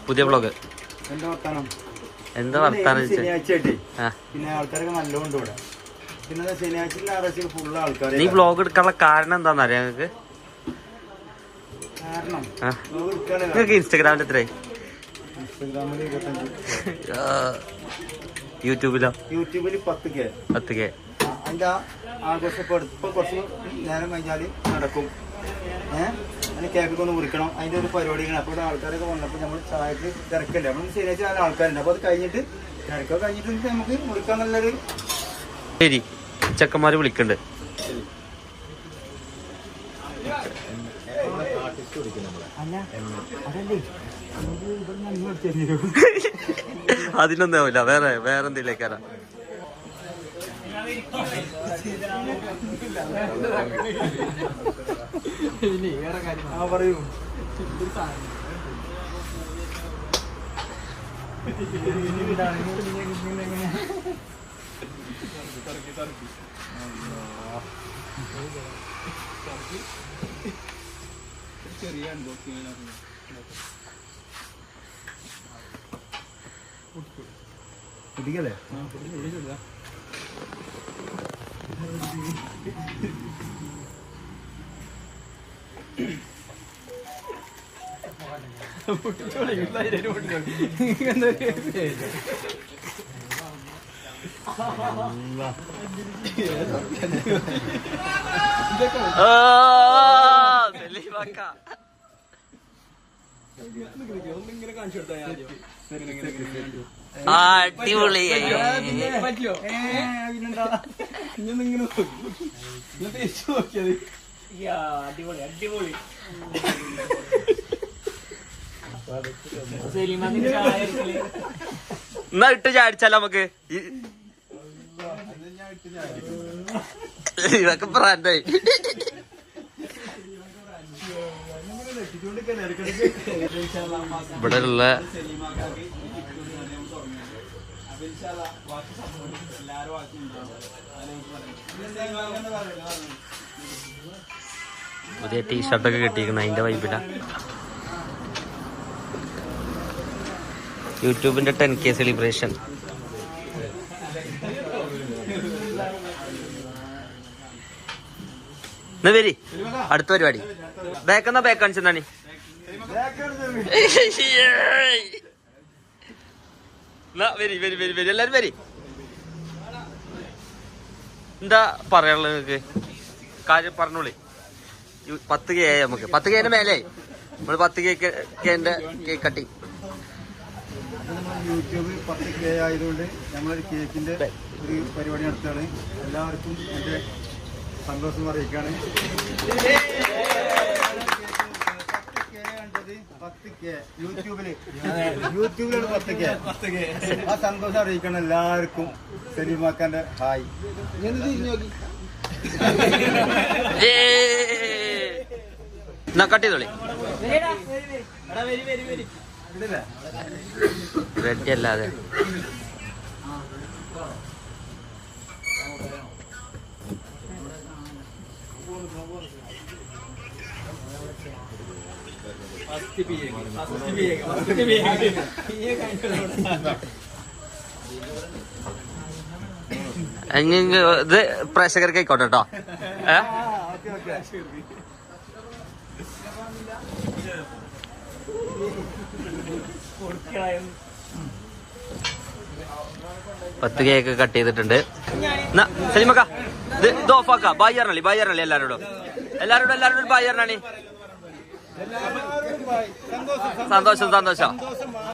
പുതിയ വ്ളോഗ് എന്താ വർത്താനം? പിന്നെ ആൾക്കാരൊക്കെ നല്ലോണ്ട് ഇവിടെ. പിന്നെ ശനിയാഴ്ച ഞായറാഴ്ച ഫുള്ള് ആൾക്കാർ. നീ വ്ളോഗ് എടുക്കാനുള്ള കാരണം എന്താണെന്നറിയാം നിങ്ങൾക്ക്? നിങ്ങൾക്ക് ഇൻസ്റ്റാഗ്രാമിൽ എത്രയായി? ഇൻസ്റ്റാഗ്രാമിൽ 25. യൂട്യൂബിലോ? യൂട്യൂബിൽ 10K. അതിന്റെ ആഘോഷം ഇപ്പൊ കുറച്ച് നേരം കഴിഞ്ഞാല് നടക്കും. അതിന് കേക്കൊക്കെ ഒന്ന് മുറിക്കണം. അതിന്റെ ഒരു പരിപാടിയാണ്. അപ്പോൾ ആൾക്കാരൊക്കെ വന്നപ്പോൾ നമ്മൾ ചായക്ക് തിരക്കല്ലേ. നമ്മൾ ശനിയാഴ്ച നല്ല ആൾക്കാരുണ്ട്. അപ്പോൾ അത് കഴിഞ്ഞിട്ട് തിരക്കൊക്കെ കഴിഞ്ഞിട്ട് നമുക്ക് മുറിക്കാൻ നല്ലൊരു. ശരി, ചെക്കന്മാര് വിളിക്കണ്ട്. അതിനൊന്നും ആവില്ല, വേറെ എന്തെങ്കിലേക്കാരാ. പറയൂ. ചെറിയ കുടിക്കല്ലേ? അടിപൊളിയായി. എന്നാ ഇട്ട് ചാടിച്ചാലോ നമുക്ക്? ഇതൊക്കെ ബ്രാൻഡായി. ഇവിടെ ഉള്ള പുതിയ ടീഷർട്ടൊക്കെ കിട്ടിയിരിക്കണം. അതിന്റെ വൈബില. യൂട്യൂബിന്റെ 10K സെലിബ്രേഷൻ. എന്നാ വരി, അടുത്ത പരിപാടി. ബേക്കെന്നാ ബേക്ക് കാണിച്ചെന്നാണ്. എല്ലാരും വരി. എന്താ പറയാനുള്ളത് നിങ്ങക്ക്? കാര്യം പറഞ്ഞോളി. 10K ആയി നമുക്ക്. 10K മേലെ നമ്മള് 10K cake cutting. YouTube 10K ആയതുകൊണ്ട് നമ്മളൊരു കേക്കിന്റെ ഒരു പരിപാടി നടത്തുകയാണ്. എല്ലാവർക്കും എന്റെ സന്തോഷം അറിയിക്കാണ്. 10K യൂട്യൂബിലാണ് 10K. ആ സന്തോഷം അറിയിക്കണം എല്ലാവർക്കും. സലീമാക്കാന്റെ ഹായ്. കട്ട് ചെയ്തോളി. റെഡി അല്ലാതെ ഇത് പ്രേക്ഷകർക്ക് ആയിക്കോട്ടെ കേട്ടോ. പത്ത് കേക്ക് കട്ട് ചെയ്തിട്ടുണ്ട്. സലിമക്ക ഇത് ഓഫാക്ക. ബായ് പറഞ്ഞാളി എല്ലാരോടും ബായ് പറഞ്ഞാണി. സന്തോഷം.